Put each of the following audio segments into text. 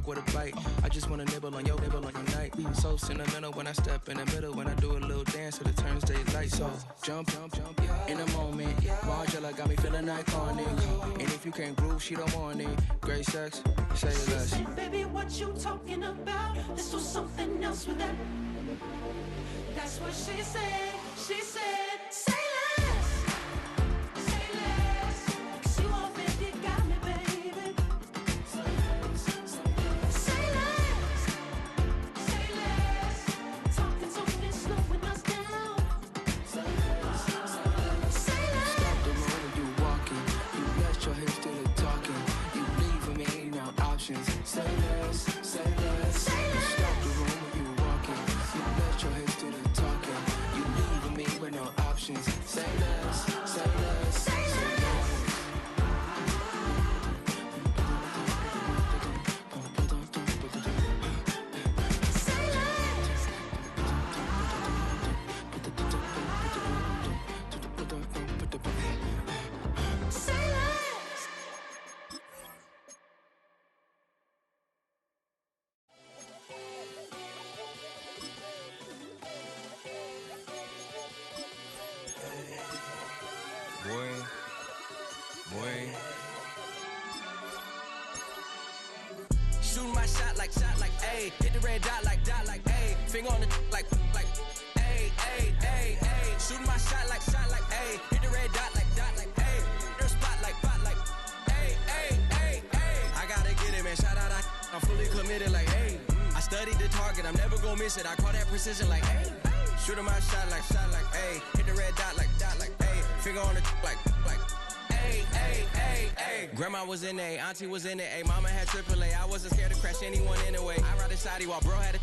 with a bite. I just wanna nibble on your night. So sentimental when I step in the middle, when I do a little dance till it turns daylight. So jump, in a moment. Margella got me feeling iconic. And if you can't groove, she don't want it. Great sex, say less. She said, baby, what you talking about? This was something else with that. That's what she said. She said, say less. Say less. 'Cause you already got me, baby. Say less. Say less. Talking so fast, slowing us down. Say less. Say less. Stop the moment you walking. You let your hips do the talking. You leaving me no options. Say less. Say less. Say less. Stop the room when you walking. You let your hips do the talking. You leaving me with no options. Say less. Say less. Say less. Shooting my shot like ayy. Hit the red dot like ayy. Finger on the like ayy, ayy, ayy, ayy. Shooting my shot like ayy. Hit the red dot like ayy. Their spot like ayy, ayy, ayy, ayy. I gotta get it, man. Shout out, I'm fully committed like ayy. I studied the target, I'm never gonna miss it. I call that precision like ayy. Shooting my shot like ayy. Hit the red dot like ayy. Finger on the like ayy, ayy, ayy, ayy. Grandma was in A, auntie was in it, ayy. Mama had AAA, I wasn't scared to crash anyone anyway. I ride a shotty while bro had to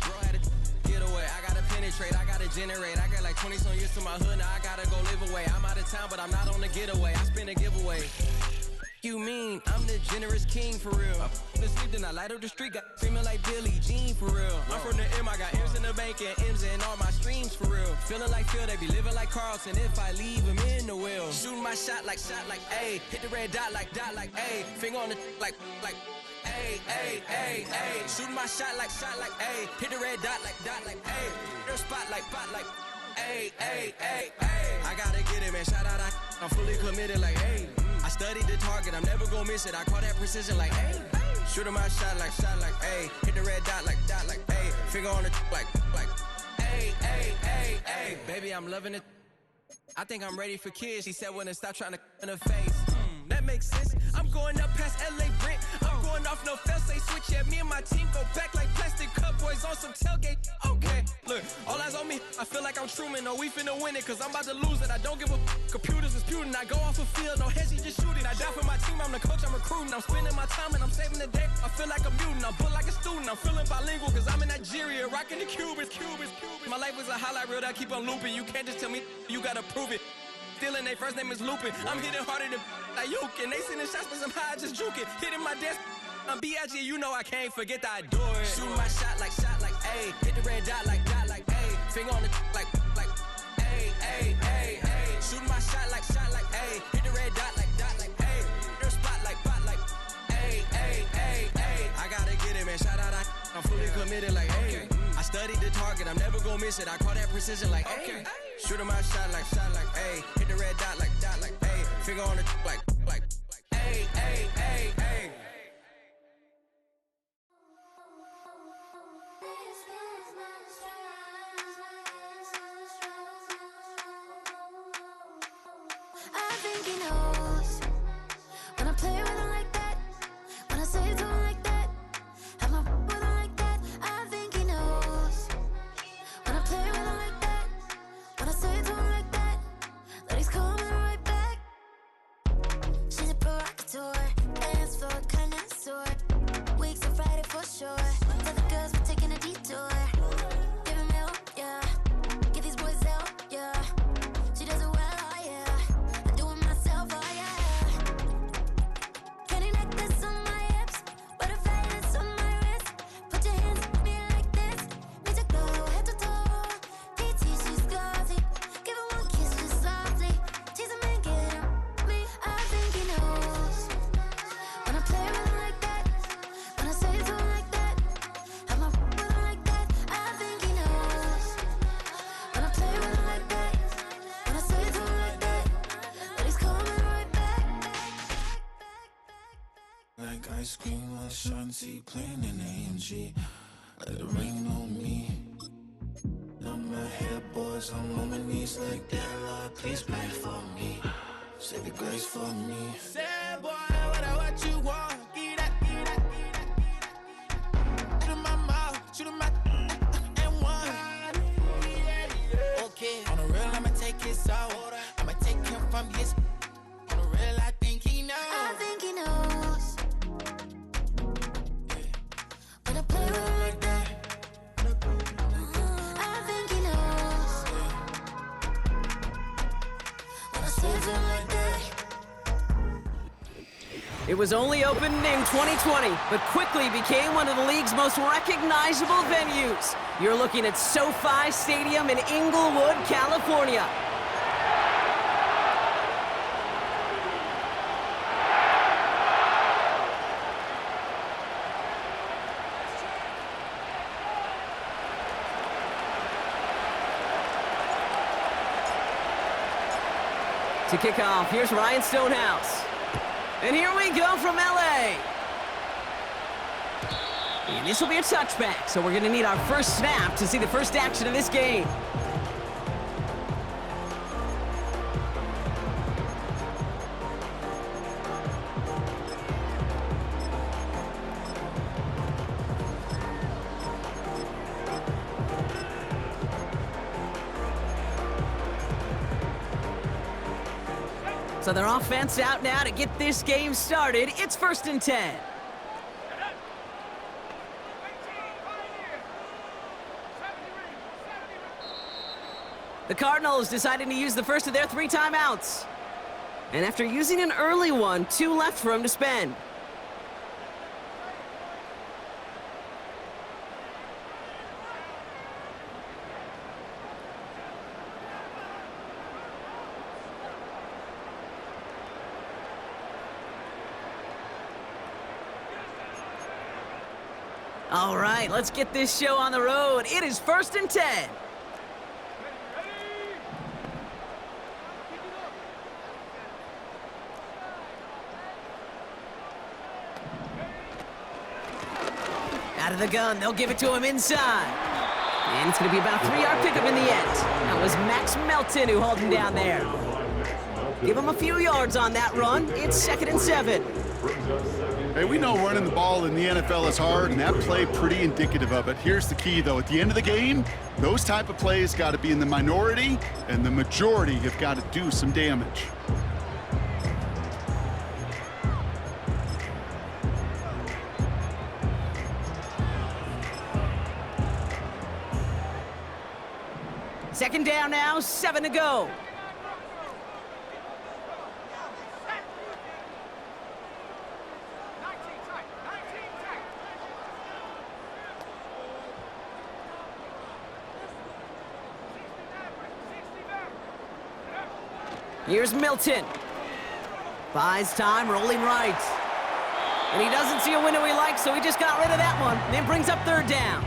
get away. I gotta penetrate, I gotta generate. I got like 20 some years to my hood, now I gotta go live away. I'm out of town, but I'm not on the getaway. I spin a giveaway. You mean I'm the generous king for real? I been sleep, then I light up the street, got screaming like Billie Jean for real. I'm from the M, I got M's in the bank and M's in all my streams for real. Feeling like Phil, they be living like Carlton if I leave him in the wheel. Shooting my shot like ayy. Hit the red dot like ayy. Finger on the like ayy, ayy, ayy, ayy. Shooting my shot like ayy. Hit the red dot like ayy. Their spot like ayy, ayy, ayy, ayy. I gotta get it, man. Shout out, I'm fully committed like ayy. I studied the target, I'm never gonna miss it. I call that precision like ayy. Shooting my shot like ayy. Hit the red dot like ayy. Finger on the like ayy, ayy, ayy, ayy. Baby, I'm loving it. I think I'm ready for kids. She said when to stop trying to in her face. That makes sense. I'm going up past LA Brent. I'm going off no fail, say switch. Yeah, me and my team go back like plastic cup boys on some tailgate. Okay, look, all eyes on me. I feel like I'm Truman. No, we finna win it, cause I'm about to lose it. I don't give a computers disputing. I go off a field, no heads, just shooting. I die for my team, I'm the coach, I'm recruiting. I'm spending my time and I'm saving the day. I feel like a mutant, I'm built like a student. I'm feeling bilingual, cause I'm in Nigeria, rocking the Cubans. My life is a highlight reel that I keep on looping. You can't just tell me, you gotta prove it. Stealing, they first name is Lupin. I'm hitting harder than like Yukin. They sending shots, but somehow I just juke it. Hitting my desk, I'm B.I.G. You know I can't forget that I do it. Shooting my shot like ayy. Hit the red dot like ayy. Finger on the like ayy, ayy, ayy, ayy. Shooting my shot like ayy. Hit the red dot like ayy. Their spot like ayy, ayy, ayy, ayy. I gotta get it, man. Shout out, I'm fully committed like ayy. I studied the target, I'm never gonna miss it. I call that precision like ayy. Shooting my shot like ayy. Hit the red dot like ayy. Finger on the like ayy, ayy, ayy, ayy. I think he knows when I play with him like that, when I say it to him like that, have my with him like that. I think he knows when I play with him like that, when I say it to him like that, that he's coming right back. She's a provocateur, dance floor connoisseur. Weeks on Friday for sure. Tell the girls we're taking a detour. Give him help, yeah. Get these boys out, yeah. She does it well, oh yeah. I do it myself, oh scream like Shanti playing in AMG. Let it rain on me. I'm my head, boys. I'm on my knees like that. Lord, please pray for me. Say the grace for me. Say, boy, what you want? Get that, get that, get that. Shoot in my mouth, shoot in my and one. Okay, on the real, I'ma take his out. I'ma take him from his. On the real, I think he knows. I think he knows. When I play with him like that. I think he knows. When I say to him like that. It was only opened in 2020, but quickly became one of the league's most recognizable venues. You're looking at SoFi Stadium in Inglewood, California. To kick off, here's Ryan Stonehouse. And here we go from LA. And this will be a touchback, so we're going to need our first snap to see the first action of this game. So their offense out now to get this game started. It's 1st and 10. The Cardinals decided to use the first of their 3 timeouts. And after using an early one, 2 left for him to spend. All right, let's get this show on the road. It is 1st and 10. Out of the gun, they'll give it to him inside. And it's going to be about a 3-yard pickup in the end. That was Max Melton who hauled him down there. Give him a few yards on that run. It's 2nd and 7. Hey, we know running the ball in the NFL is hard, and that play pretty indicative of it. Here's the key, though. At the end of the game, those type of plays got to be in the minority, and the majority have got to do some damage. Second down now, 7 to go. Here's Milton. Buys time, rolling right. And he doesn't see a window he likes, so he just got rid of that one. Then brings up 3rd down.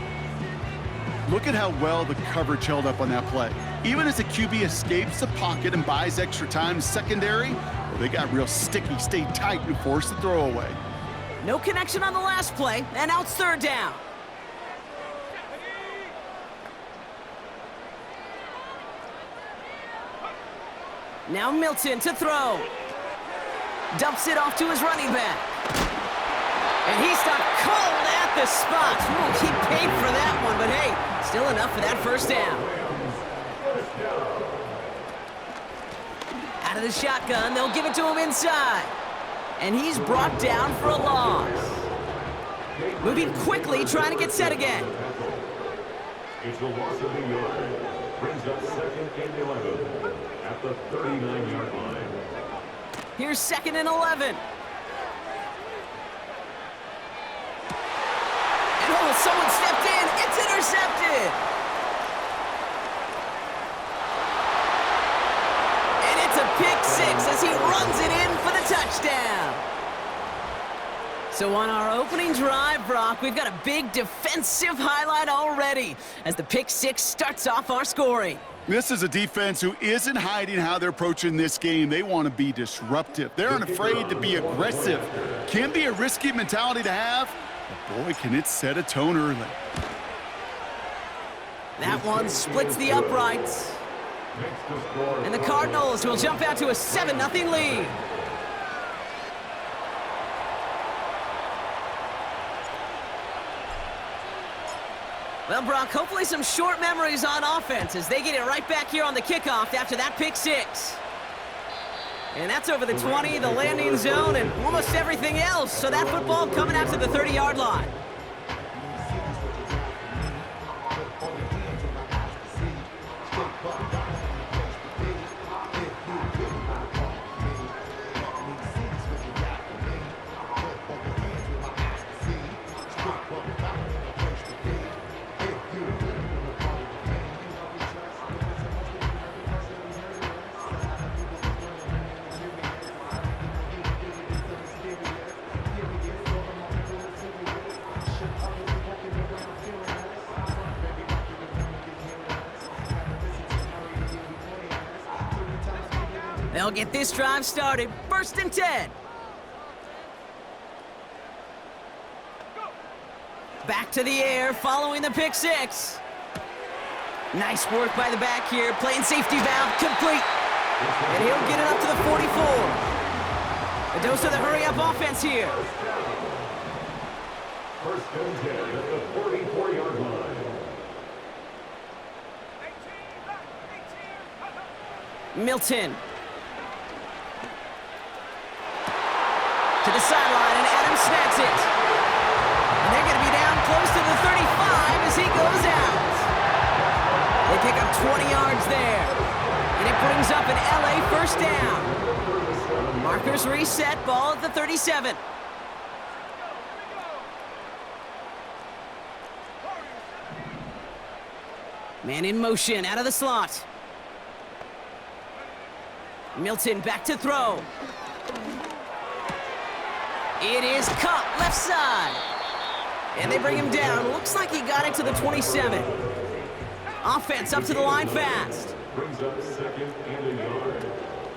Look at how well the coverage held up on that play. Even as the QB escapes the pocket and buys extra time secondary, well, they got real sticky, stayed tight, and forced the throw away. No connection on the last play, and now it's 3rd down. Now Milton to throw. Dumps it off to his running back. And he stopped cold at the spot. Ooh, he paid for that one, but hey, still enough for that 1st down. Out of the shotgun, they'll give it to him inside. And he's brought down for a loss. Moving quickly, trying to get set again. It's the loss of the yard. Brings up 2nd and 11 at the 39-yard line. Here's 2nd and 11. And oh, someone stepped in. It's intercepted. And it's a pick 6 as he runs it in for the touchdown. So on our opening drive, Brock, we've got a big defensive highlight already as the pick six starts off our scoring. This is a defense who isn't hiding how they're approaching this game. They want to be disruptive. They're unafraid to be aggressive. Can be a risky mentality to have, but boy, can it set a tone early. That one splits the uprights. And the Cardinals will jump out to a 7-0 lead. Well, Brock, hopefully some short memories on offense as they get it right back here on the kickoff after that pick six. And that's over the 20, the landing zone, and almost everything else. So that football coming out to the 30-yard line. They'll get this drive started. 1st and 10. Back to the air, following the pick six. Nice work by the back here. Playing safety valve complete. And he'll get it up to the 44. A dose of the hurry-up offense here. 1st and 10 at the 44-yard line. Milton. To the sideline, and Adams snags it. And they're going to be down close to the 35 as he goes out. They pick up 20 yards there. And it brings up an LA 1st down. Markers reset, ball at the 37. Man in motion, out of the slot. Milton back to throw. It is caught left side. And they bring him down. Looks like he got it to the 27. Offense up to the line fast. Brings up 2nd and a yard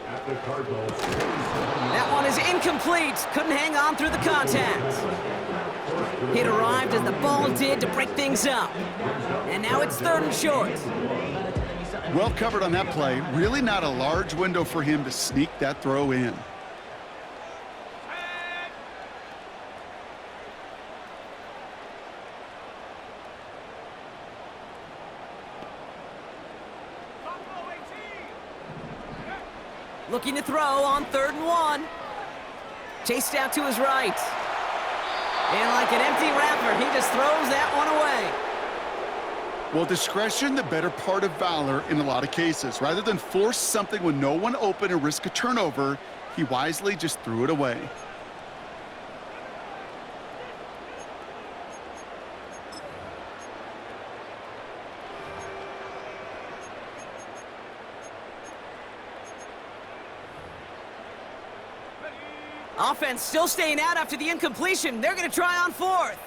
at the Cardinals. That one is incomplete. Couldn't hang on through the contact. It arrived as the ball did to break things up. And now it's 3rd and short. Well covered on that play. Really not a large window for him to sneak that throw in. Looking to throw on 3rd and 1. Chased out to his right. And like an empty wrapper, he just throws that one away. Well, discretion, the better part of valor in a lot of cases. Rather than force something with no one open and risk a turnover, he wisely just threw it away. Offense still staying out after the incompletion. They're going to try on 4th.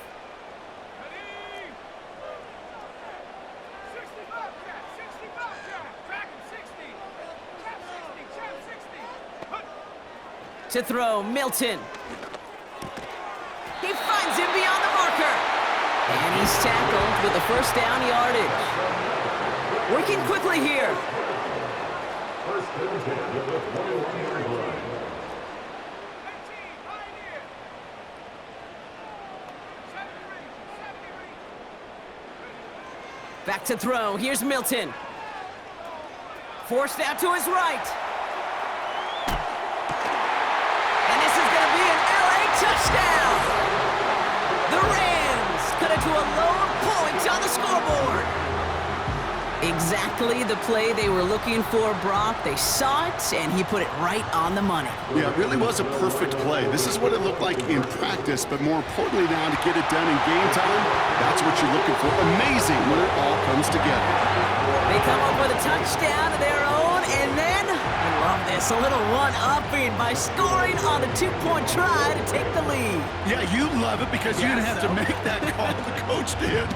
To throw, Milton. He finds him beyond the marker. And he's tackled with the 1st down yardage. Working quickly here. 1st and 10 at the 21-yard line. Back to throw. Here's Milton. Forced out to his right. And this is going to be an LA touchdown. The Rams cut it to a lone point on the scoreboard. Exactly the play they were looking for, Brock. They saw it, and he put it right on the money. Yeah, it really was a perfect play. This is what it looked like in practice, but more importantly now to get it done in game time, that's what you're looking for. Amazing when it all comes together. They come up with a touchdown of their own, and then, I love this, Yes, a little one-upping by scoring on the two-point try to take the lead. Yeah, you love it because you didn't have to make that call. The coach did.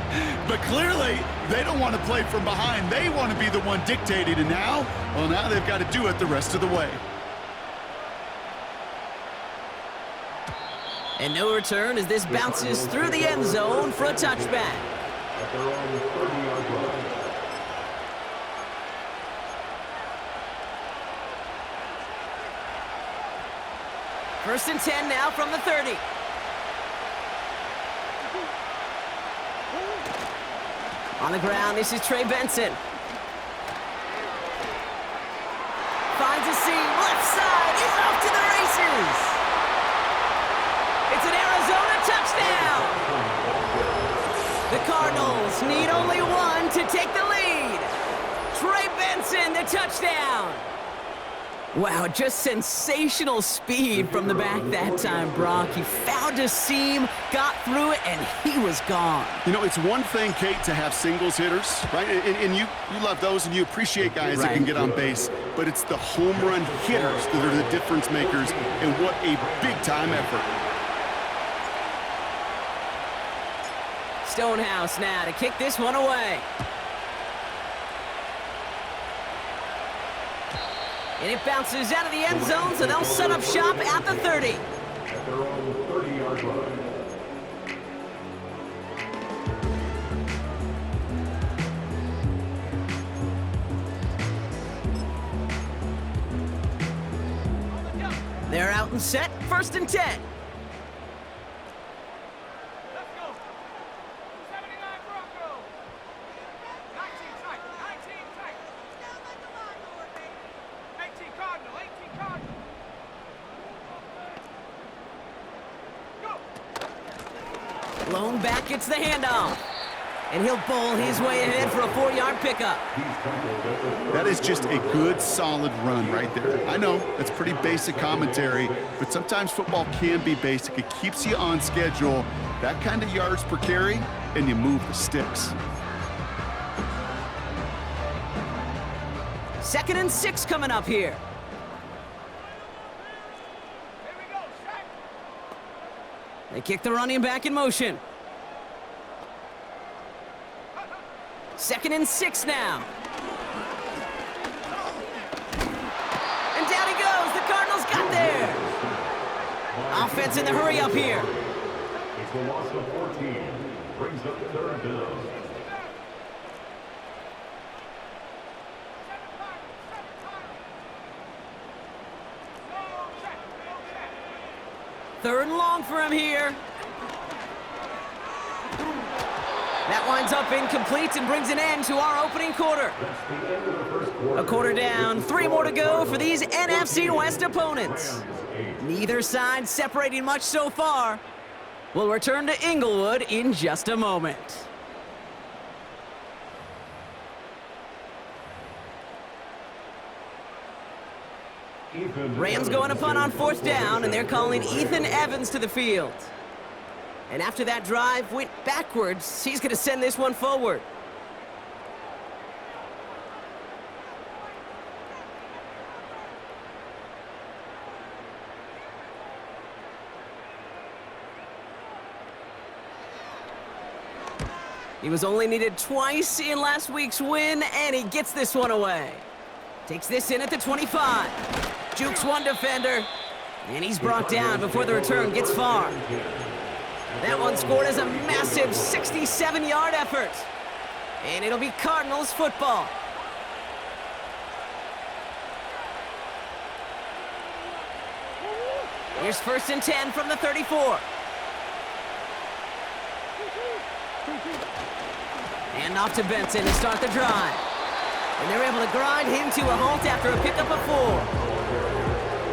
But clearly, they don't want to play from behind. They want to be the one dictating. And now, well, now they've got to do it the rest of the way. And no return as this bounces through the end zone for a touchback. At their own 30-yard line. First and 10 now from the 30. On the ground, this is Trey Benson. Finds a seam, left side, he's off to the races. It's an Arizona touchdown. The Cardinals need only one to take the lead. Trey Benson, the touchdown. Wow, just sensational speed from the back that time, Brock. He found a seam, got through it, and he was gone. You know, it's one thing, Kate, to have singles hitters, right? And you love those, and you appreciate guys that can get on base. But it's the home run hitters that are the difference makers, and what a big-time effort. Stonehouse now to kick this one away. And it bounces out of the end zone, so they'll set up shop at the 30. At their own 30-yard line. They're out and set, first and 10. Blown back, gets the handoff. And he'll bowl his way ahead for a 4-yard pickup. That is just a good, solid run right there. I know, that's pretty basic commentary, but sometimes football can be basic. It keeps you on schedule. That kind of yards per carry, and you move the sticks. 2nd and 6 coming up here. They kick the running back in motion. 2nd and 6 now. And down he goes. The Cardinals got there. Offense in the hurry up here. It's the loss of 14. Brings up 3rd down. Third and long for him here. That winds up incomplete and brings an end to our opening quarter. A quarter down, 3 more to go for these NFC West opponents. Neither side separating much so far. We'll return to Inglewood in just a moment. Rams going to punt on 4th down, and they're calling Ethan Evans to the field. And after that drive went backwards, he's going to send this one forward. He was only needed twice in last week's win, and he gets this one away. Takes this in at the 25. Jukes one defender, and he's brought down before the return gets far. That one scored as a massive 67-yard effort. And it'll be Cardinals football. Here's 1st and 10 from the 34. And off to Benson to start the drive. And they're able to grind him to a halt after a pickup of 4.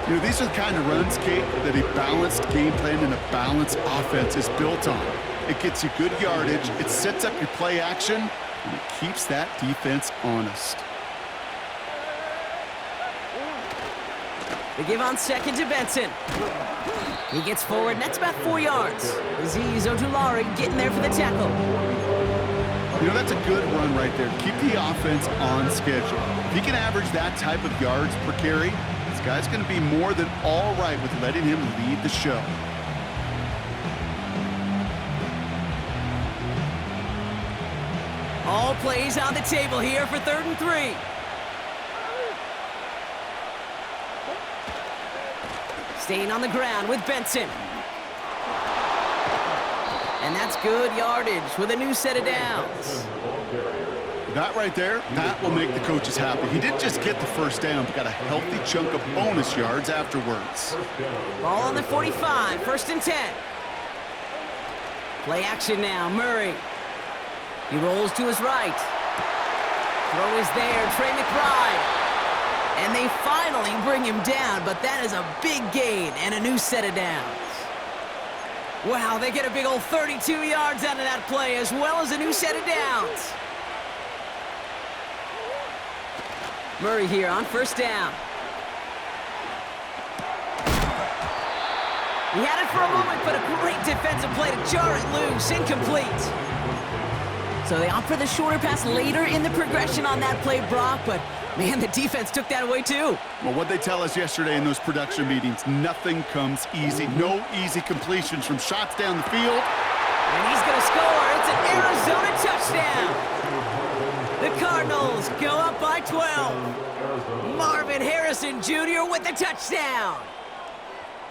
You know, these are the kind of runs, Kate, that a balanced game plan and a balanced offense is built on. It gets you good yardage, it sets up your play action, and it keeps that defense honest. They give on 2nd to Benson. He gets forward, and that's about 4 yards. Aziz Ojulari getting there for the tackle. You know, that's a good run right there. Keep the offense on schedule. If he can average that type of yards per carry, This guy's going to be more than all right with letting him lead the show. All plays on the table here for 3rd and 3. Staying on the ground with Benson. And that's good yardage with a new set of downs. That right there, that will make the coaches happy. He didn't just get the first down, but got a healthy chunk of bonus yards afterwards. Ball on the 45, 1st and 10. Play action now, Murray. He rolls to his right. Throw is there, Trey McBride. And they finally bring him down, but that is a big gain and a new set of downs. Wow, they get a big old 32 yards out of that play, as well as a new set of downs. Murray here on 1st down. He had it for a moment, but a great defensive play to jar it loose, incomplete. So they opt for the shorter pass later in the progression on that play, Brock, but man, the defense took that away too. Well, what they tell us yesterday in those production meetings, nothing comes easy. No easy completions from shots down the field. And he's going to score. It's an Arizona touchdown. The Cardinals go up by 12. Marvin Harrison Jr. with the touchdown.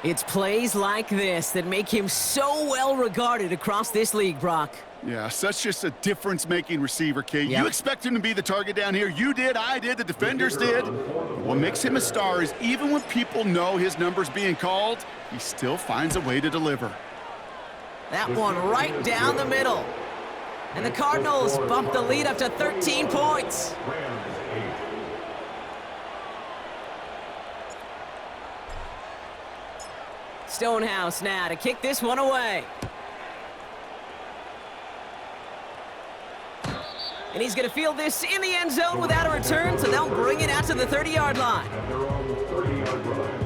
It's plays like this that make him so well regarded across this league, Brock. Yeah, such just a difference-making receiver, Kate. Yep. You expect him to be the target down here. You did, I did, the defenders did. What makes him a star is even when people know his number's being called, he still finds a way to deliver. That one right down the middle. And the Cardinals bump the lead up to 13 points. Stonehouse now to kick this one away. And he's going to field this in the end zone without a return, so they'll bring it out to the 30-yard line. They're on the 30-yard line.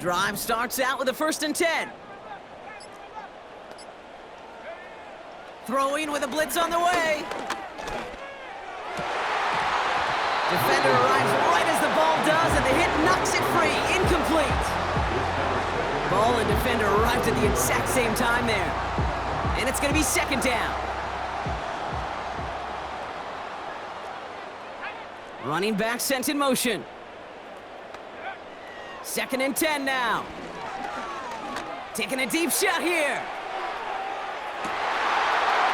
Drive starts out with a 1st and 10. Throwing with a blitz on the way. Defender arrives right as the ball does, and the hit knocks it free. Incomplete. Ball and defender arrived at the exact same time there. And it's going to be 2nd down. Running back sent in motion. 2nd and 10 now. Taking a deep shot here.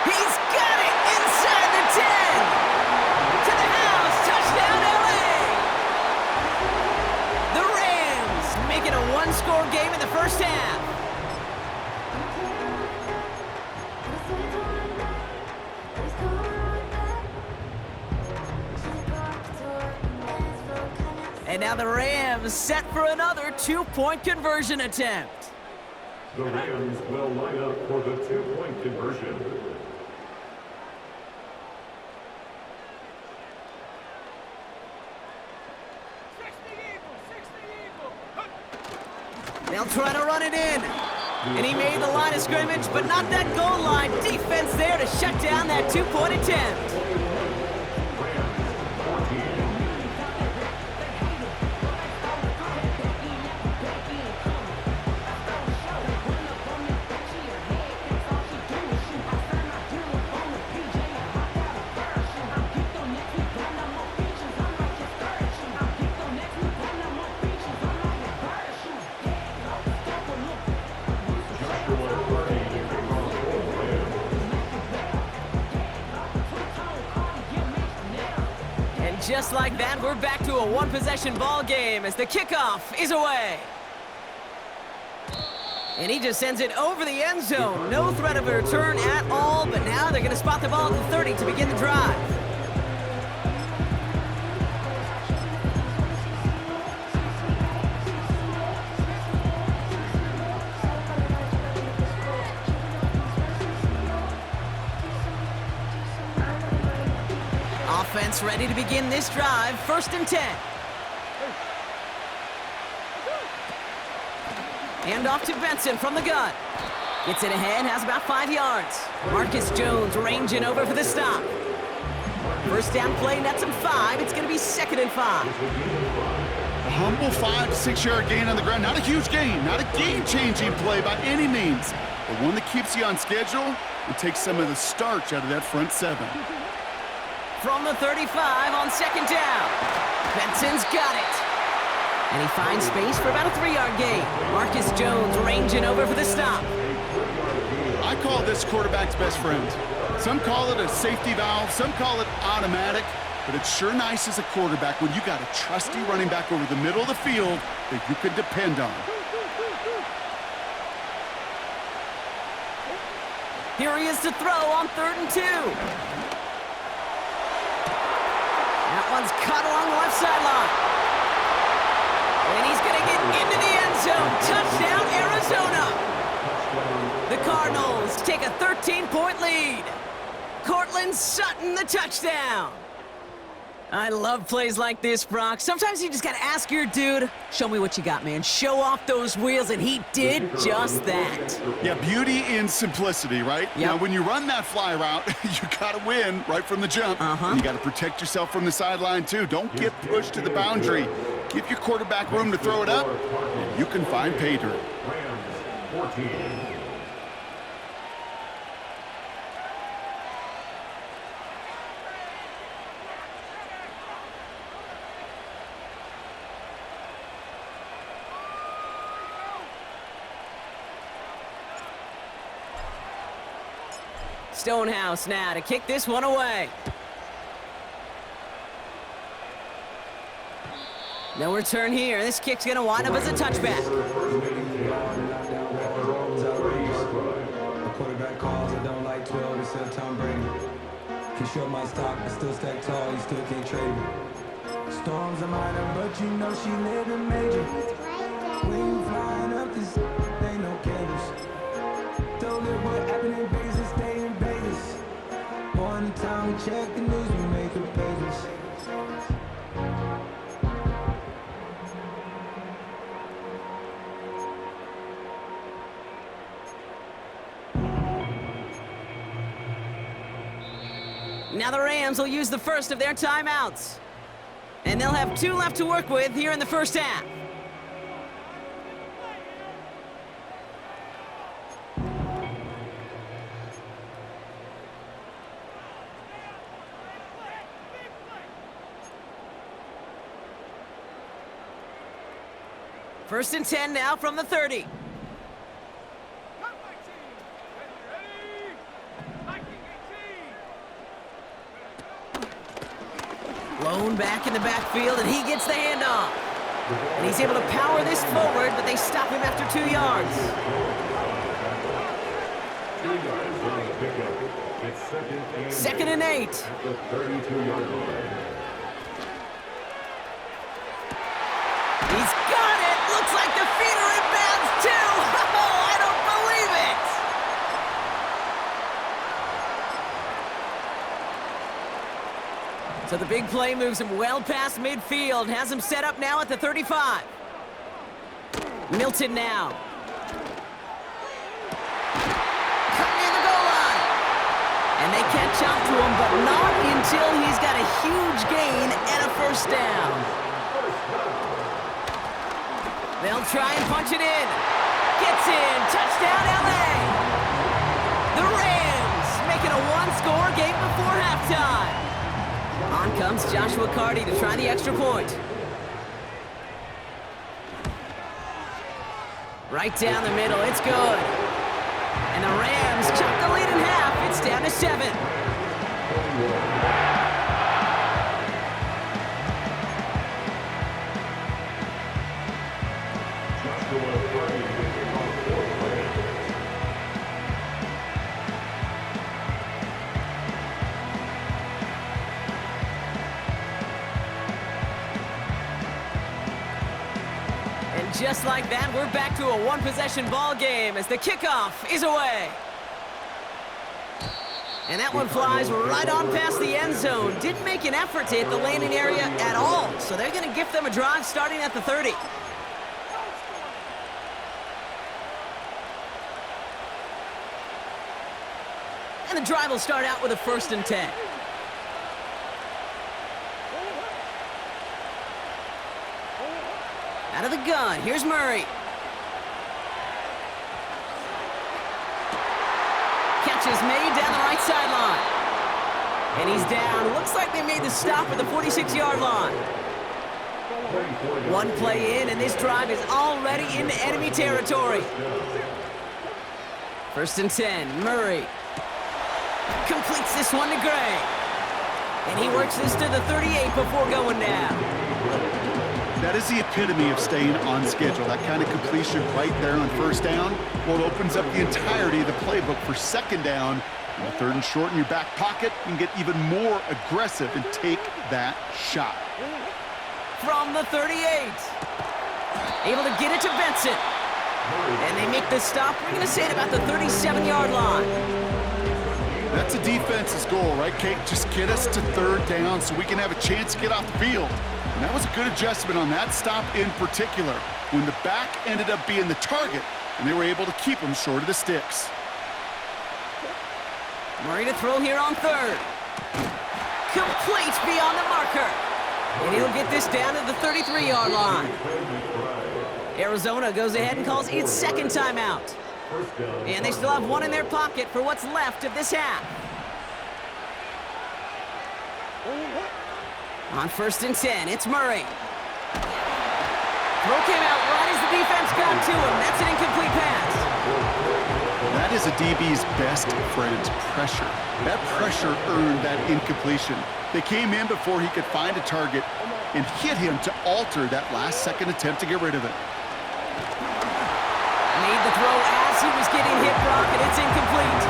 He's got it inside the 10. To the house. Touchdown, LA. The Rams make it a one-score game in the 1st half. And now the Rams set for another 2-point conversion attempt. The Rams will line up for the 2-point conversion. They'll try to run it in. And he made the line of scrimmage, but not that goal line. Defense there to shut down that 2-point attempt. Just like that, we're back to a one-possession ball game as the kickoff is away. And he just sends it over the end zone. No threat of a return at all, but now they're they're going to spot the ball at the 30 to begin the drive. Offense ready to begin this drive. 1st and 10. Hand off to Benson from the gun. Gets it ahead, has about 5 yards. Marcus Jones ranging over for the stop. 1st down play, nets him 5. It's going to be 2nd and 5. A humble 5 to 6 yard gain on the ground. Not a huge gain, not a game-changing play by any means, but one that keeps you on schedule and takes some of the starch out of that front 7. From the 35 on 2nd down. Benson's got it. And he finds space for about a 3-yard gain. Marcus Jones ranging over for the stop. I call this quarterback's best friend. Some call it a safety valve, some call it automatic, but it's sure nice as a quarterback when you got a trusty running back over the middle of the field that you can depend on. Here he is to throw on 3rd and 2. That one's cut along the left sideline. And he's going to get into the end zone. Touchdown, Arizona. The Cardinals take a 13-point lead. Cortland Sutton, the touchdown. I love plays like this, Brock. Sometimes you just got to ask your dude, show me what you got, man. Show off those wheels, and he did just that. Yeah, beauty in simplicity, right? Yep. Now, when you run that fly route, you got to win right from the jump. You got to protect yourself from the sideline, too. Don't get pushed to the boundary. Give your quarterback room to throw it up, and you can find pay dirt. Rams 14. Stonehouse now to kick this one away. No return here. This kick's going to wind up as a touchback. The quarterback calls, I don't like 12, except Tom Brady. Can show my stock, but still stack tall, you still can't trade me. Storms are minor, but you know she living major. Wing flying up, this ain't no cables. Don't live what happened in Vegas, stay in Vegas. One time we check the news, we make the pages. Now the Rams will use the first of their timeouts. And they'll have 2 left to work with here in the 1st half. First and 10 now from the 30. Lone back in the backfield, and he gets the handoff. And he's able to power this forward, but they stop him after 2 yards. 2 yards on the pickup. It's 2nd and 8. at the 32-yard line. He's got it! Looks like the feet are in bounds, too! Oh, I don't believe it! So the big play moves him well past midfield, has him set up now at the 35. Milton now. Cut near the goal line. And they catch up to him, but not until he's got a huge gain and a 1st down. They'll try and punch it in. Gets in. Touchdown, LA. The Rams making a 1-score game before halftime. On comes Joshua Carty to try the extra point. Right down the middle. It's good. And the Rams chop the lead in half. It's down to 7. just like that, we're back to a one-possession ball game as the kickoff is away. And that one flies right on past the end zone. Didn't make an effort to hit the landing area at all, so they're going to gift them a drive starting at the 30. And the drive will start out with a 1st and 10. Out of the gun, here's Murray. Catch is made down the right sideline. And he's down. Looks like they made the stop at the 46-yard line. One play in, and this drive is already into enemy territory. 1st and 10, Murray completes this one to Gray. And he works this to the 38 before going down. That is the epitome of staying on schedule. That kind of completion right there on 1st down. Well, it opens up the entirety of the playbook for 2nd down. And 3rd and short in your back pocket, you can get even more aggressive and take that shot. From the 38. Able to get it to Benson. And they make the stop. We're going to say it about the 37-yard line. That's a defense's goal, right, Kate? Just get us to 3rd down so we can have a chance to get off the field. And that was a good adjustment on that stop in particular, when the back ended up being the target, and they were able to keep him short of the sticks. Murray to throw here on 3rd. Complete beyond the marker. And he'll get this down to the 33-yard line. Arizona goes ahead and calls its 2nd timeout. And they still have one in their pocket for what's left of this half. On 1st and 10, it's Murray. Throw came out right as the defense got to him. That's an incomplete pass. That is a DB's best friend, pressure. That pressure earned that incompletion. They came in before he could find a target and hit him to alter that last-second attempt to get rid of it. Made the throw as he was getting hit, Brock, and it's incomplete.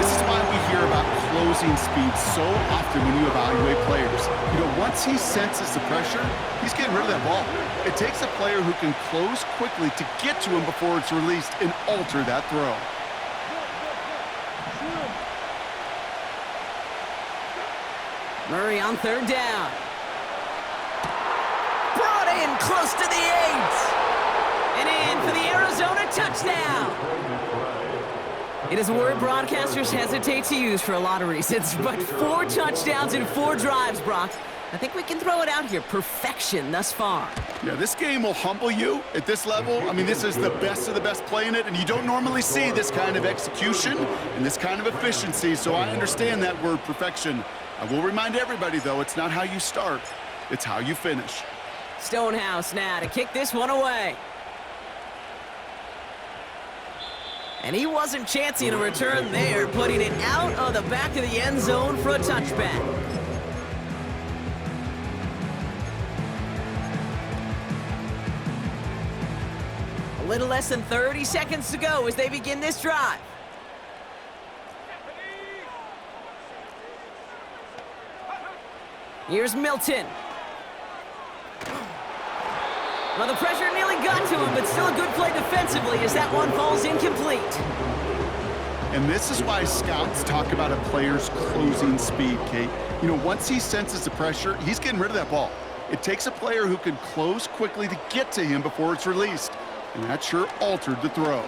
This is why we hear about closing speed so often when you evaluate players. You know, once he senses the pressure, he's getting rid of that ball. It takes a player who can close quickly to get to him before it's released and alter that throw. Murray on 3rd down. Brought in close to the 8. And in for the Arizona touchdown. It is a word broadcasters hesitate to use for a lot of reasons, but 4 touchdowns in 4 drives, Brock. I think we can throw it out here. Perfection thus far. Yeah, this game will humble you at this level. I mean, this is the best of the best playing it, and you don't normally see this kind of execution and this kind of efficiency, so I understand that word perfection. I will remind everybody, though, it's not how you start, it's how you finish. Stonehouse now to kick this one away. And he wasn't chancing a return there, putting it out of the back of the end zone for a touchback. A little less than 30 seconds to go as they begin this drive. Here's Milton. Well, the pressure nearly got to him, but still a good play defensively as that one falls incomplete. And this is why scouts talk about a player's closing speed, Kate. You know, once he senses the pressure, he's getting rid of that ball. It takes a player who can close quickly to get to him before it's released. And that sure altered the throw.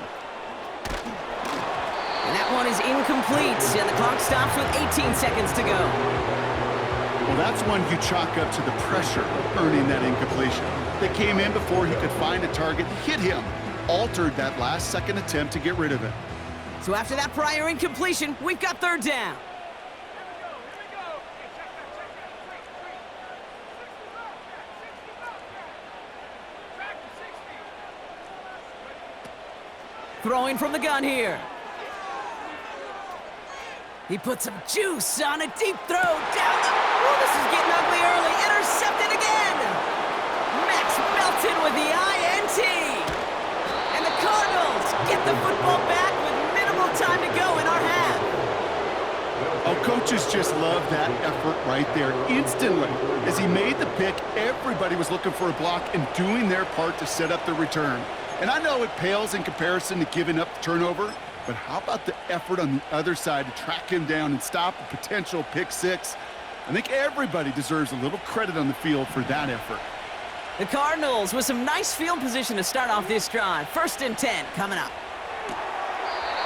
And that one is incomplete, and the clock stops with 18 seconds to go. Well, that's one you chalk up to the pressure earning that incompletion. They came in before he could find a target, hit him, altered that last-second attempt to get rid of it. So after that prior incompletion, we've got 3rd down. Throwing from the gun here. He puts some juice on a deep throw down the... Oh, this is getting ugly early. Intercepted again. Max Melton with the INT. And the Cardinals get the football back with minimal time to go in our half. Oh, coaches just love that effort right there. Instantly, as he made the pick, everybody was looking for a block and doing their part to set up the return. And I know it pales in comparison to giving up the turnover, but how about the effort on the other side to track him down and stop a potential pick six? I think everybody deserves a little credit on the field for that effort. The Cardinals with some nice field position to start off this drive. 1st and 10 coming up.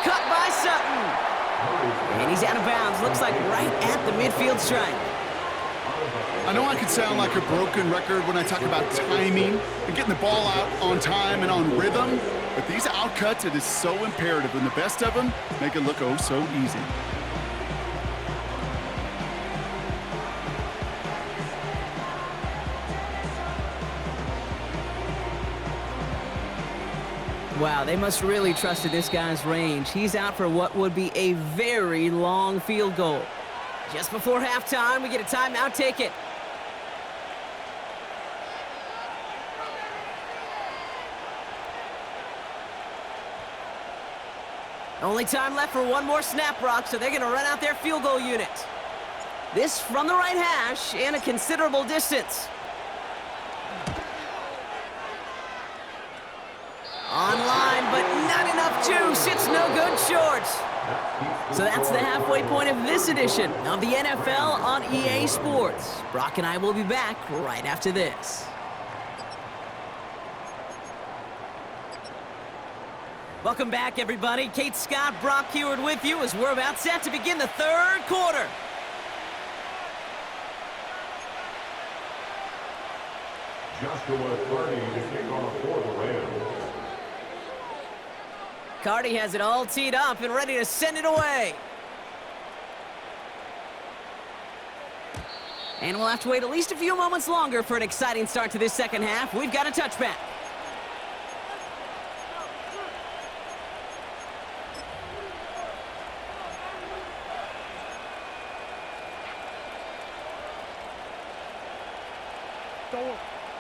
Cut by Sutton. And he's out of bounds. Looks like right at the midfield stripe. I know I can sound like a broken record when I talk about timing and getting the ball out on time and on rhythm, but these outcuts, it is so imperative, and the best of them make it look oh so easy. Wow, they must really trusted this guy's range. He's out for what would be a very long field goal. Just before halftime, we get a timeout. Take it. Only time left for one more snap, Brock, so they're going to run out their field goal unit. This from the right hash and a considerable distance. Online, but not enough juice. It's no good short. So that's the halfway point of this edition of the NFL on EA Sports. Brock and I will be back right after this. Welcome back, everybody. Kate Scott, Brock Heward with you as we're about set to begin the 3rd quarter. Joshua Carney to kick off for the Rams. Cardi has it all teed up and ready to send it away. And we'll have to wait at least a few moments longer for an exciting start to this second half. We've got a touchback.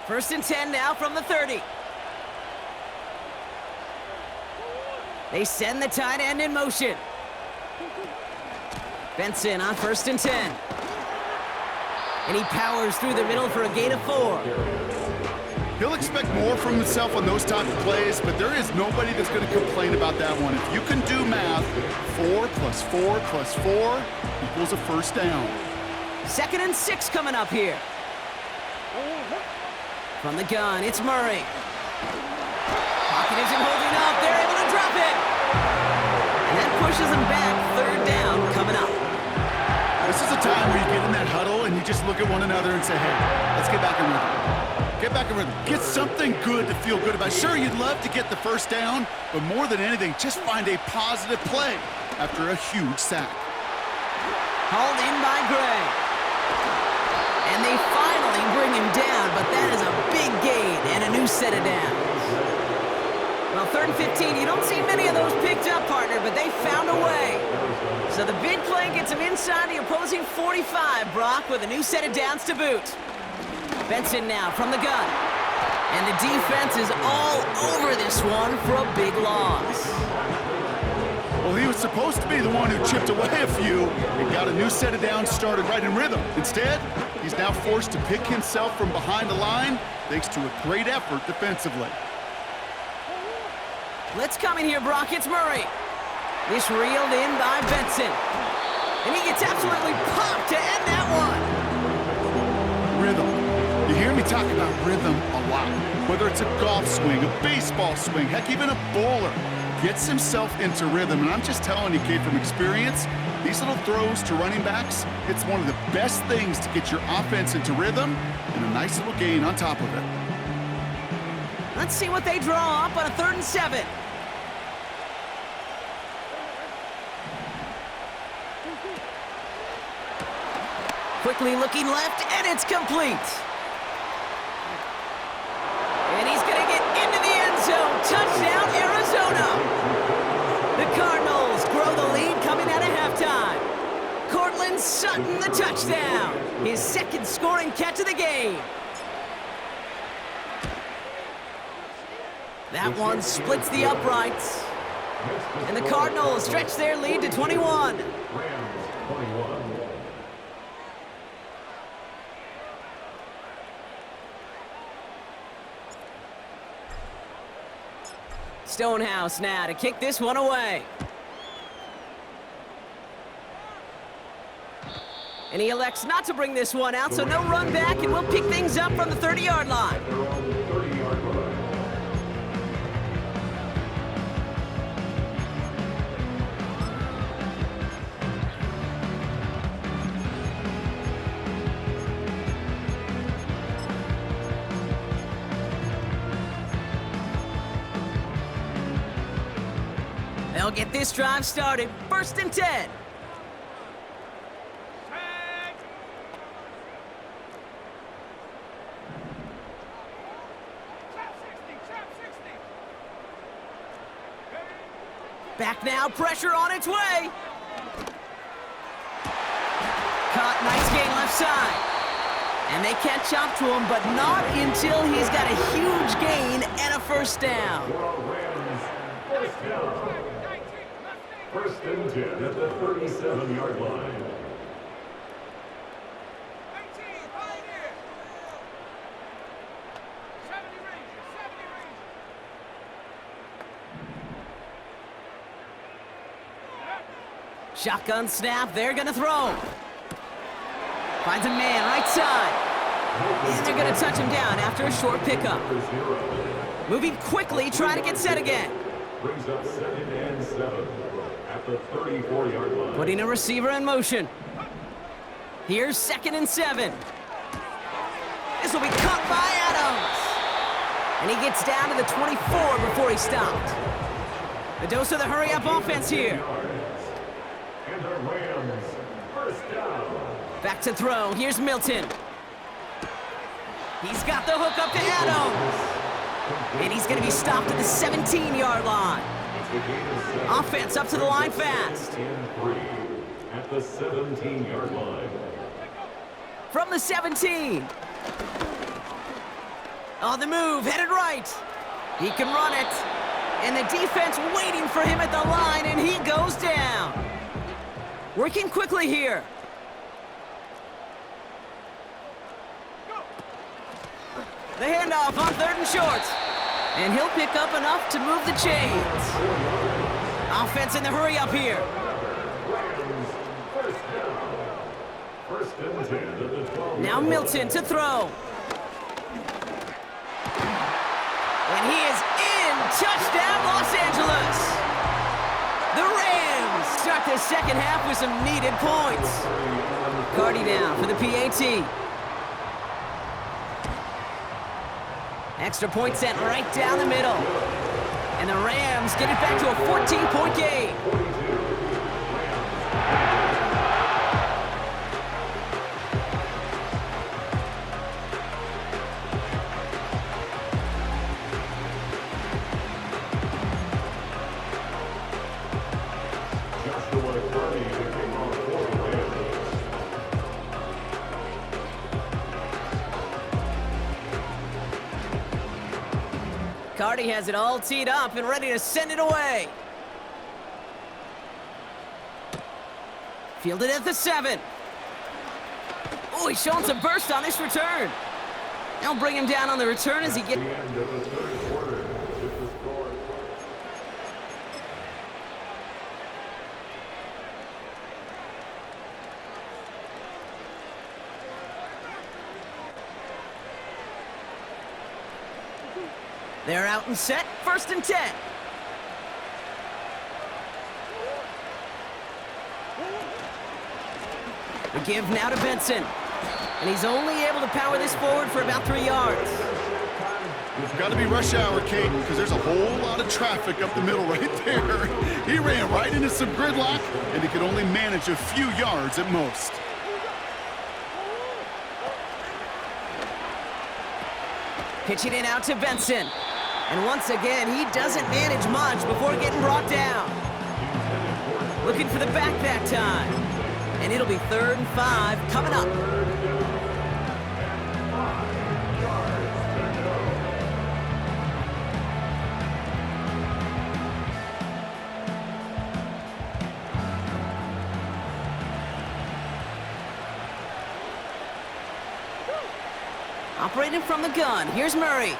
First and 10 now from the 30. They send the tight end in motion. Benson on 1st and 10. And he powers through the middle for a gain of 4. He'll expect more from himself on those type of plays, but there is nobody that's going to complain about that one. If you can do math, 4 plus 4 plus 4 equals a first down. 2nd and 6 coming up here. From the gun, it's Murray. Pocket isn't holding up. They're able to drop it. And that pushes them back. 3rd down coming up. This is a time where you get in that huddle and you just look at one another and say, hey, let's get back in rhythm. Get back in rhythm. Get something good to feel good about. Sure, you'd love to get the first down, but more than anything, just find a positive play after a huge sack. Hauled in by Gray. And they finally bring him down, but that is a big gain and a new set of downs. Well, 3rd and 15, you don't see many of those picked up, partner, but they found a way. So the big play gets him inside the opposing 45, Brock, with a new set of downs to boot. Benson now from the gun. And the defense is all over this one for a big loss. Well, he was supposed to be the one who chipped away a few and got a new set of downs started right in rhythm. Instead, he's now forced to pick himself from behind the line thanks to a great effort defensively. Let's come in here, Brock. It's Murray. This reeled in by Benson. And he gets absolutely popped to end that one. Rhythm. You hear me talk about rhythm a lot. Whether it's a golf swing, a baseball swing, heck, even a bowler gets himself into rhythm. And I'm just telling you, Kate, from experience, these little throws to running backs, it's one of the best things to get your offense into rhythm and a nice little gain on top of it. Let's see what they draw up on a 3rd and 7. Quickly looking left, and it's complete. And he's going to get into the end zone. Touchdown, Arizona. The Cardinals grow the lead coming out of halftime. Cortland Sutton, the touchdown. His 2nd scoring catch of the game. That one splits the uprights. And the Cardinals stretch their lead to 21. Rams 21. Stonehouse now to kick this one away. And he elects not to bring this one out, so no run back, and we'll pick things up from the 30-yard line. They're on the 30-yard line. They'll get this drive started. 1st and 10. Back now, pressure on its way. Caught, nice gain left side. And they catch up to him, but not until he's got a huge gain and a 1st down. Rams, 1st down. 1st and 10 at the 37-yard line. Shotgun snap, they're gonna throw. Finds a man right side. And they're gonna touch him down after a short pickup. Moving quickly, trying to get set again. Brings up 2nd and 7 at the 34-yard line. Putting a receiver in motion. Here's 2nd and 7. This will be caught by Adams. And he gets down to the 24 before he stopped. The dose of the hurry-up offense here. And the Rams, 1st down. Back to throw. Here's Milton. He's got the hook up to Adams. And he's going to be stopped at the 17-yard line. Offense up to the line fast. And 3 at the 17-yard line. From the 17. On the move, headed right. He can run it. And the defense waiting for him at the line, and he goes down. Working quickly here. The handoff on 3rd and short. And he'll pick up enough to move the chains. Offense in the hurry up here. Now Milton to throw. And he is in. Touchdown, Los Angeles. The Rams start the 2nd half with some needed points. Cardi down for the PAT. Extra point sent right down the middle. And the Rams get it back to a 14-point game. Cardi has it all teed up and ready to send it away. Fielded at the 7. Oh, he's showing some burst on this return. They'll bring him down on the return as he gets... They're out and set, 1st and 10. The give now to Benson. And he's only able to power this forward for about 3 yards. It's got to be rush hour, Kate, because there's a whole lot of traffic up the middle right there. He ran right into some gridlock, and he could only manage a few yards at most. Pitching it out to Benson. And once again, he doesn't manage much before getting brought down. Looking for the back that time. And it'll be 3rd and 5 coming up. Operating from the gun, here's Murray.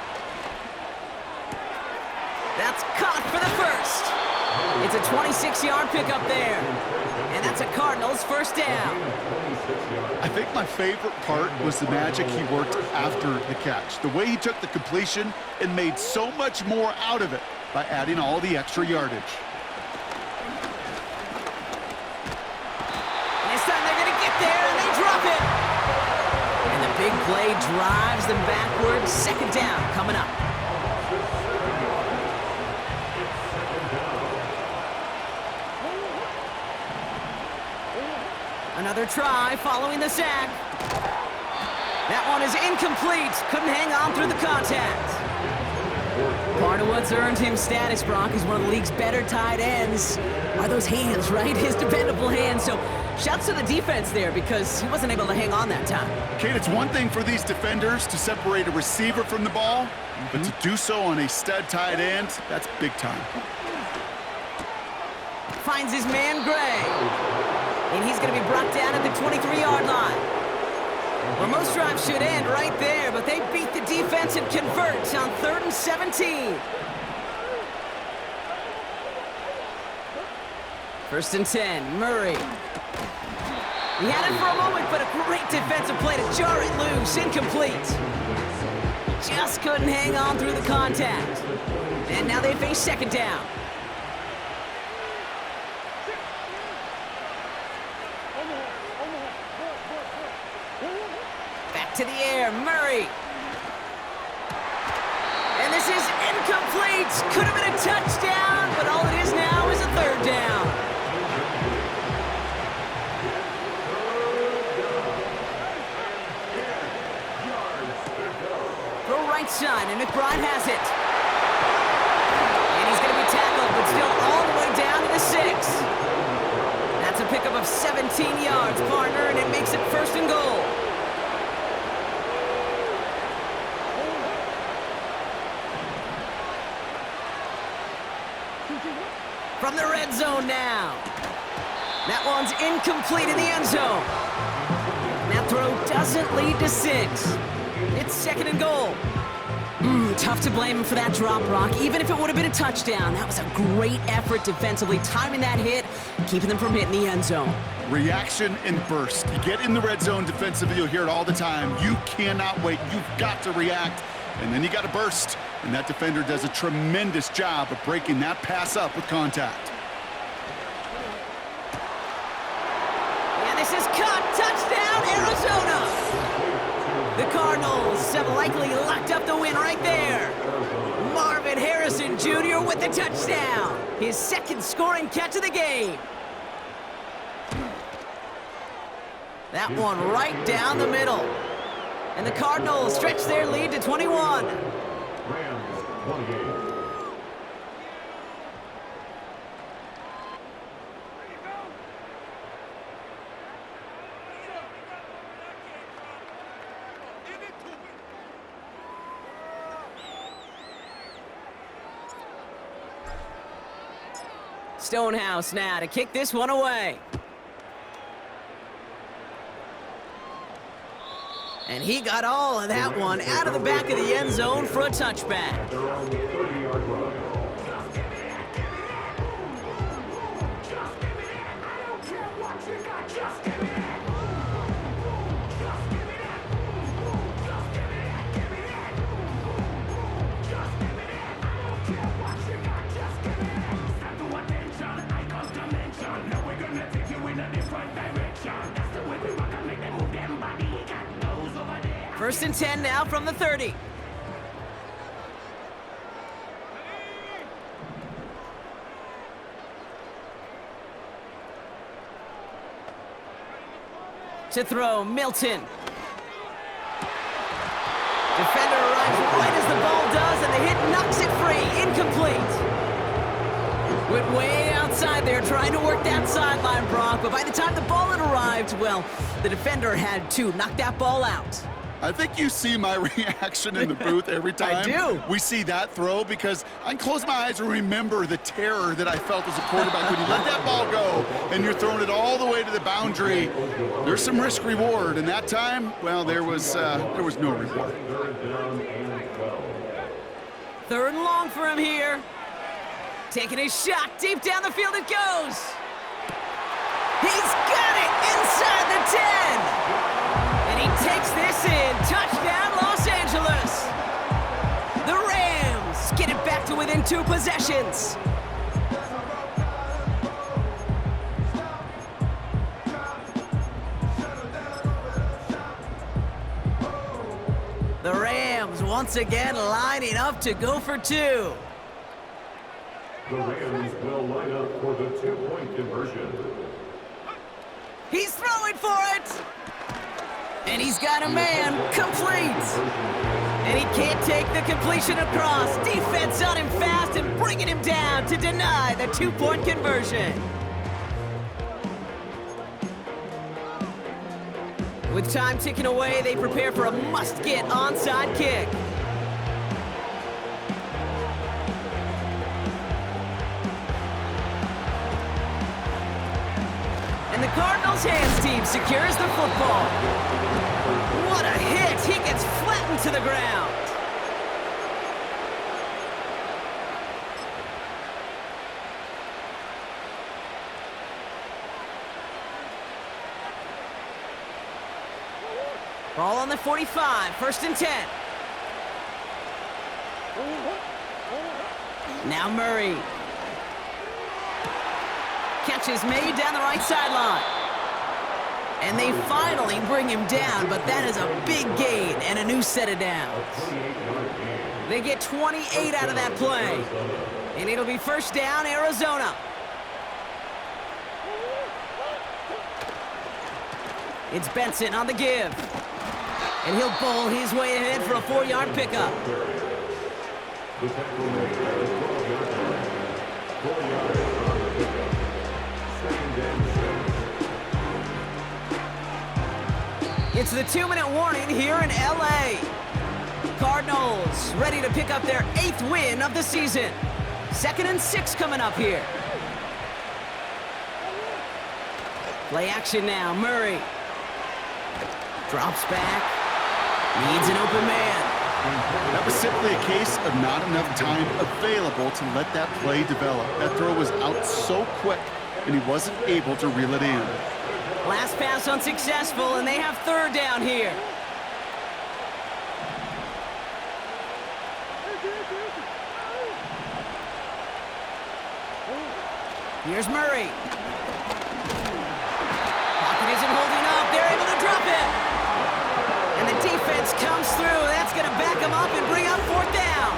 That's caught for the first. It's a 26-yard pickup there. And that's a Cardinals first down. I think my favorite part was the magic he worked after the catch. The way he took the completion and made so much more out of it by adding all the extra yardage. And this time they're going to get there, and they drop it. And the big play drives them backwards. Second down coming up. Another try following the sack. That one is incomplete. Couldn't hang on through the contact. Part of what's earned him status, Brock, is one of the league's better tight ends. Are those hands, right? His dependable hands. So shouts to the defense there because he wasn't able to hang on that time. Kate, it's one thing for these defenders to separate a receiver from the ball, but to do so on a stud tight end, that's big time. Finds his man Gray. And he's going to be brought down at the 23-yard line. Well, most drives should end right there, but they beat the defense and convert on 3rd and 17. 1st and 10, Murray. He had it for a moment, but a great defensive play to jar it loose, incomplete. Just couldn't hang on through the contact. And now they face second down. To the air, Murray. And this is incomplete. Could have been a touchdown, but all it is now is a 3rd down. Throw right side, and McBride has it. And he's going to be tackled, but still all the way down to the 6. That's a pickup of 17 yards, partner, and it makes it 1st and goal. From the red zone now. That one's incomplete in the end zone. That throw doesn't lead to 6. It's 2nd and goal. Tough to blame him for that drop, Brock. Even if it would have been a touchdown, that was a great effort defensively, timing that hit, keeping them from hitting the end zone. Reaction and burst. You get in the red zone defensively, you'll hear it all the time. You cannot wait. You've got to react, and then you got to burst. And that defender does a tremendous job of breaking that pass up with contact. And this is caught. Touchdown, Arizona. The Cardinals have likely locked up the win right there. Marvin Harrison Jr. with the touchdown. His 2nd scoring catch of the game. That one right down the middle. And the Cardinals stretch their lead to 21. Rams 28. Stonehouse now to kick this one away. And he got all of that one out of the back of the end zone for a touchback. They're on the 30-yard line. First and 10 now from the 30. To throw, Milton. Defender arrives right as the ball does, and the hit knocks it free. Incomplete. Went way outside there trying to work that sideline, Brock, but by the time the ball had arrived, well, the defender had to knock that ball out. I think you see my reaction in the booth every time I do. we see that throw, because I can close my eyes and remember the terror that I felt as a quarterback when you let that ball go and you're throwing it all the way to the boundary. There's some risk reward, and that time, well, there was no reward. 3rd and long for him here. Taking his shot, deep down the field it goes. He's got it inside the 10. And he takes this in. Touchdown, Los Angeles. The Rams get it back to within 2 possessions. The Rams once again lining up to go for 2. The Rams will line up for the 2-point conversion. He's throwing for it! And he's got a man, complete! And he can't take the completion across. Defense on him fast and bringing him down to deny the 2-point conversion. With time ticking away, they prepare for a must-get onside kick. And the Cardinals' hands team secures the football. What a hit! He gets flattened to the ground. Ball on the 45, 1st and 10. Now Murray. Catch is made down the right sideline. And they finally bring him down, but that is a big gain and a new set of downs. They get 28 out of that play. And it'll be 1st down, Arizona. It's Benson on the give. And he'll bowl his way ahead for a 4-yard pickup. The tackle made at the 12-yard line. 4 yards on the pickup. 2nd and 7. It's the 2-minute warning here in LA. Cardinals ready to pick up their 8th win of the season. 2nd and 6 coming up here. Play action now, Murray. Drops back. Needs an open man. That was simply a case of not enough time available to let that play develop. That throw was out so quick, and he wasn't able to reel it in. Last pass unsuccessful, and they have 3rd down here. Here's Murray. Pocket isn't holding up. They're able to drop it. And the defense comes through. That's going to back them up and bring up 4th down.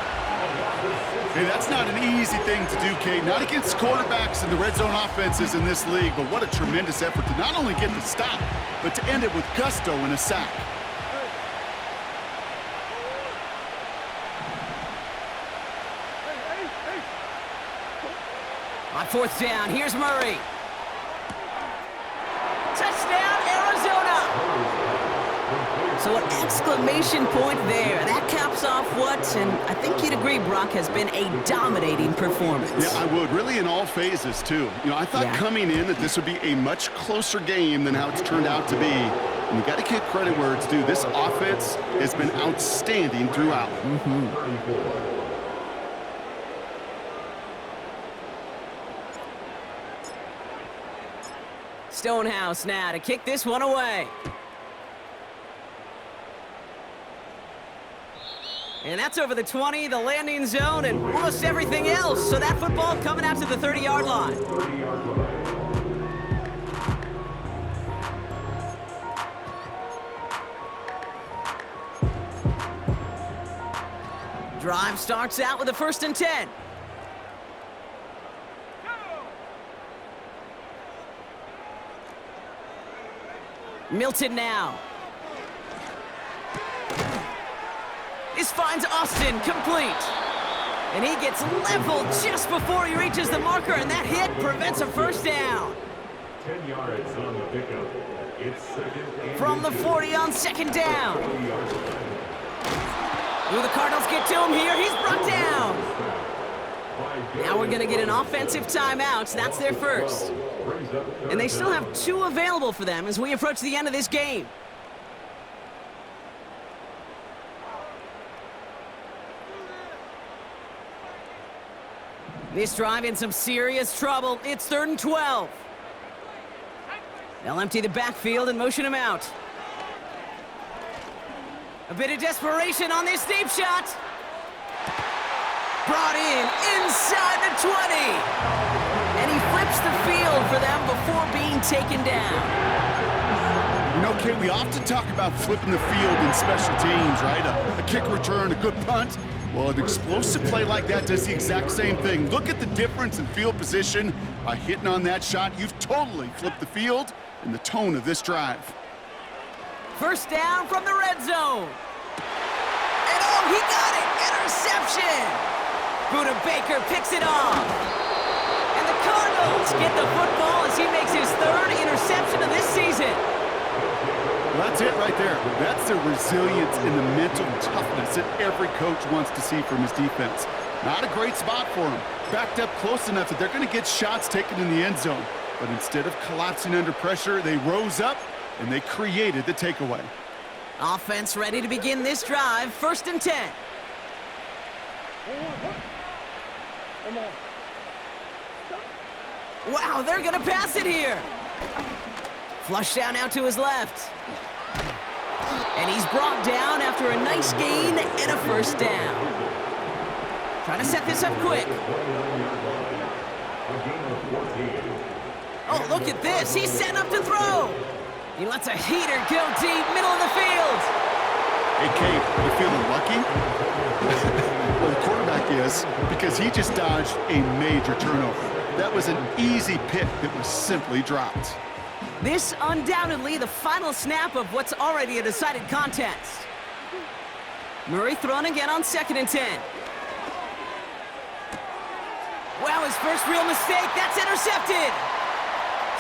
Hey, that's not an easy thing to do, Kate. Not against quarterbacks and the red zone offenses in this league, but what a tremendous effort to not only get the stop, but to end it with gusto and a sack. On 4th down, here's Murray. Touchdown, Arizona! So an exclamation point there. That caps off what, and I think you'd agree, Brock, has been a dominating performance. Yeah, I would. Really in all phases, too. You know, I thought coming in that this would be a much closer game than how it's turned out to be. And you got to give credit where it's due. This offense has been outstanding throughout. Stonehouse now to kick this one away. And that's over the 20, the landing zone, and almost everything else. So that football coming out to the 30-yard line. 30-yard line. Drive starts out with a 1st and 10. Milton now. This finds Austin complete. And he gets leveled just before he reaches the marker, and that hit prevents a 1st down. 10 yards on the pickup. It's 2nd and From the 40 on 2nd down. 40 yards line. Will the Cardinals get to him here? He's brought down. Now we're going to get an offensive timeout. That's their first. And they still have 2 available for them as we approach the end of this game. This drive in some serious trouble. It's 3rd and 12. They'll empty the backfield and motion him out. A bit of desperation on this deep shot. Brought in inside the 20. And he flips the field for them before being taken down. You know, Kate, we often talk about flipping the field in special teams, right? A kick return, a good punt. Well, an explosive play like that does the exact same thing. Look at the difference in field position. By hitting on that shot, you've totally flipped the field and the tone of this drive. First down from the red zone. And oh, he got it! Interception! Buda Baker picks it off. And the Cardinals get the football as he makes his 3rd interception of this season. Well, that's it right there. That's the resilience and the mental toughness that every coach wants to see from his defense. Not a great spot for him. Backed up close enough that they're going to get shots taken in the end zone. But instead of collapsing under pressure, they rose up and they created the takeaway. Offense ready to begin this drive. 1st and 10. Wow, they're going to pass it here. Flush down out to his left. And he's brought down after a nice gain and a 1st down. Trying to set this up quick. Oh, look at this. He's setting up to throw. He lets a heater go deep, middle of the field. Hey, Kate, you feeling lucky? Well, the quarterback is, because he just dodged a major turnover. That was an easy pick that was simply dropped. This undoubtedly the final snap of what's already a decided contest. Murray thrown again on 2nd and 10. Wow, his first real mistake. That's intercepted.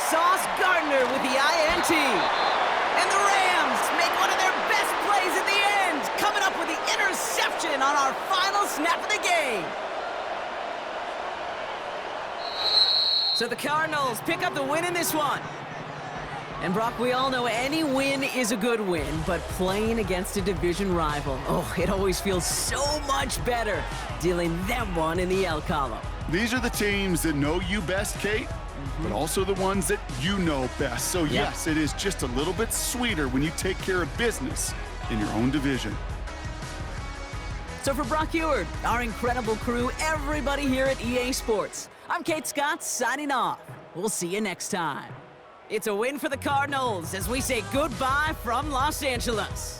Sauce Gardner with the INT. And the Rams make one of their best plays at the end, coming up with the interception on our final snap of the game. So the Cardinals pick up the win in this one. And Brock, we all know any win is a good win, but playing against a division rival, oh, it always feels so much better dealing them one in the L column. These are the teams that know you best, Kate, but also the ones that you know best. So yes, it is just a little bit sweeter when you take care of business in your own division. So for Brock Eward, our incredible crew, everybody here at EA Sports, I'm Kate Scott signing off. We'll see you next time. It's a win for the Cardinals as we say goodbye from Los Angeles.